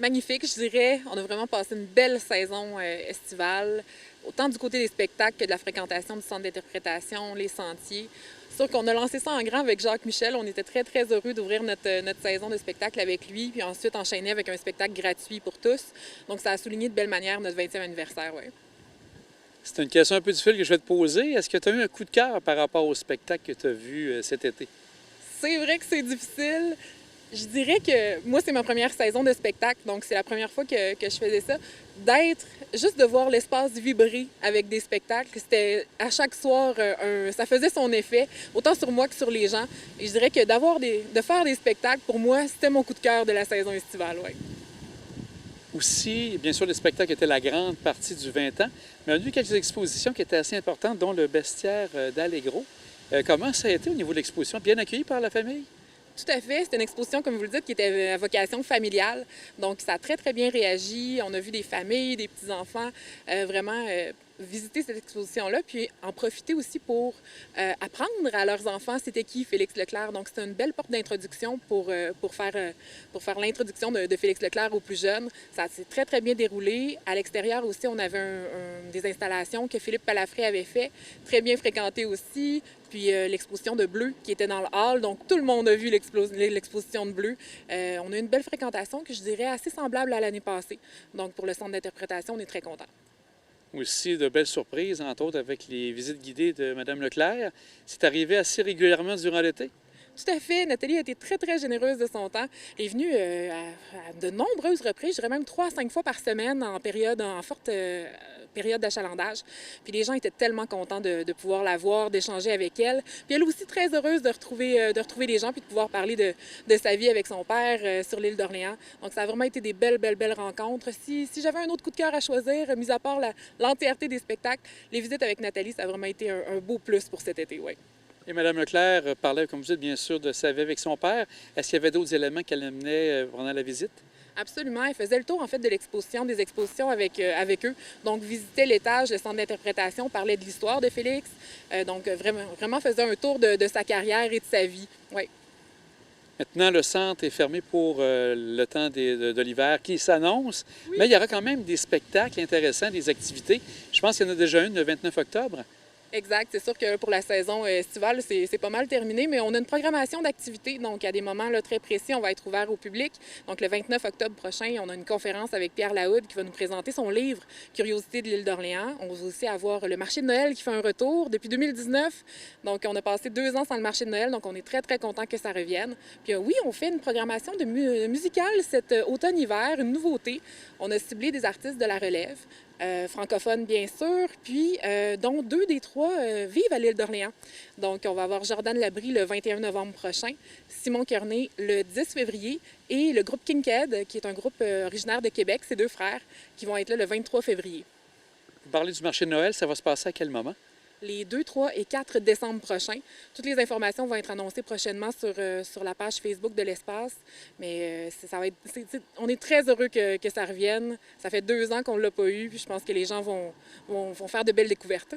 Magnifique, je dirais. On a vraiment passé une belle saison estivale, autant du côté des spectacles que de la fréquentation du centre d'interprétation, les sentiers. C'est sûr qu'on a lancé ça en grand avec Jacques Michel. On était très, très heureux d'ouvrir notre saison de spectacle avec lui, puis ensuite enchaîner avec un spectacle gratuit pour tous. Donc, ça a souligné de belle manière notre 20e anniversaire, oui. C'est une question un peu difficile que je vais te poser. Est-ce que tu as eu un coup de cœur par rapport au spectacle que tu as vu cet été? C'est vrai que c'est difficile. Je dirais que moi, c'est ma première saison de spectacle, donc c'est la première fois que je faisais ça. Juste de voir l'espace vibrer avec des spectacles, c'était à chaque soir, ça faisait son effet, autant sur moi que sur les gens. Et je dirais que de faire des spectacles, pour moi, c'était mon coup de cœur de la saison estivale, oui. Aussi, bien sûr, le spectacle était la grande partie du 20 ans, mais on a vu quelques expositions qui étaient assez importantes, dont le bestiaire d'Allegro. Comment ça a été au niveau de l'exposition? Bien accueilli par la famille? Tout à fait. C'était une exposition, comme vous le dites, qui était à vocation familiale. Donc, ça a très, très bien réagi. On a vu des familles, des petits-enfants vraiment visiter cette exposition-là, puis en profiter aussi pour apprendre à leurs enfants c'était qui Félix Leclerc. Donc, c'était une belle porte d'introduction pour faire l'introduction de Félix Leclerc aux plus jeunes. Ça s'est très, très bien déroulé. À l'extérieur aussi, on avait des installations que Philippe Palafré avait fait, très bien fréquentées aussi. Puis l'exposition de Bleu qui était dans le hall. Donc, tout le monde a vu l'exposition de Bleu. On a une belle fréquentation que je dirais assez semblable à l'année passée. Donc, pour le centre d'interprétation, on est très contents. Aussi de belles surprises, entre autres avec les visites guidées de Mme Leclerc. C'est arrivé assez régulièrement durant l'été? Tout à fait. Nathalie a été très, très généreuse de son temps. Elle est venue à de nombreuses reprises, je dirais même 3 à 5 fois par semaine en forte période d'achalandage. Puis les gens étaient tellement contents de pouvoir la voir, d'échanger avec elle. Puis elle aussi très heureuse de retrouver les gens puis de pouvoir parler de sa vie avec son père sur l'île d'Orléans. Donc ça a vraiment été des belles, belles, belles rencontres. Si j'avais un autre coup de cœur à choisir, mis à part l'entièreté des spectacles, les visites avec Nathalie, ça a vraiment été un beau plus pour cet été, oui. Et Mme Leclerc parlait, comme vous dites, bien sûr, de sa vie avec son père. Est-ce qu'il y avait d'autres éléments qu'elle amenait pendant la visite? Absolument. Elle faisait le tour, en fait, de des expositions avec eux. Donc, visitait l'étage, le centre d'interprétation, parlait de l'histoire de Félix. Donc, vraiment faisait un tour de sa carrière et de sa vie. Oui. Maintenant, le centre est fermé pour le temps de l'hiver qui s'annonce, oui. Mais il y aura quand même des spectacles intéressants, des activités. Je pense qu'il y en a déjà une le 29 octobre. Exact. C'est sûr que pour la saison estivale, c'est pas mal terminé, mais on a une programmation d'activités. Donc, à des moments là, très précis, on va être ouvert au public. Donc, le 29 octobre prochain, on a une conférence avec Pierre Lahoud qui va nous présenter son livre « Curiosités de l'île d'Orléans ». On va aussi avoir le marché de Noël qui fait un retour depuis 2019. Donc, on a passé 2 ans sans le marché de Noël, donc on est très, très content que ça revienne. Puis oui, on fait une programmation musicale cet automne-hiver, une nouveauté. On a ciblé des artistes de la relève. Francophones, bien sûr, puis dont 2 des 3 vivent à l'île d'Orléans. Donc, on va avoir Jordan Labrie le 21 novembre prochain, Simon Kearney le 10 février et le groupe Kinked, qui est un groupe originaire de Québec, ces 2 frères, qui vont être là le 23 février. Vous parlez du marché de Noël, ça va se passer à quel moment? Les 2, 3 et 4 décembre prochains. Toutes les informations vont être annoncées prochainement sur la page Facebook de l'Espace. Mais on est très heureux que ça revienne. Ça fait 2 ans qu'on ne l'a pas eu, puis je pense que les gens vont faire de belles découvertes.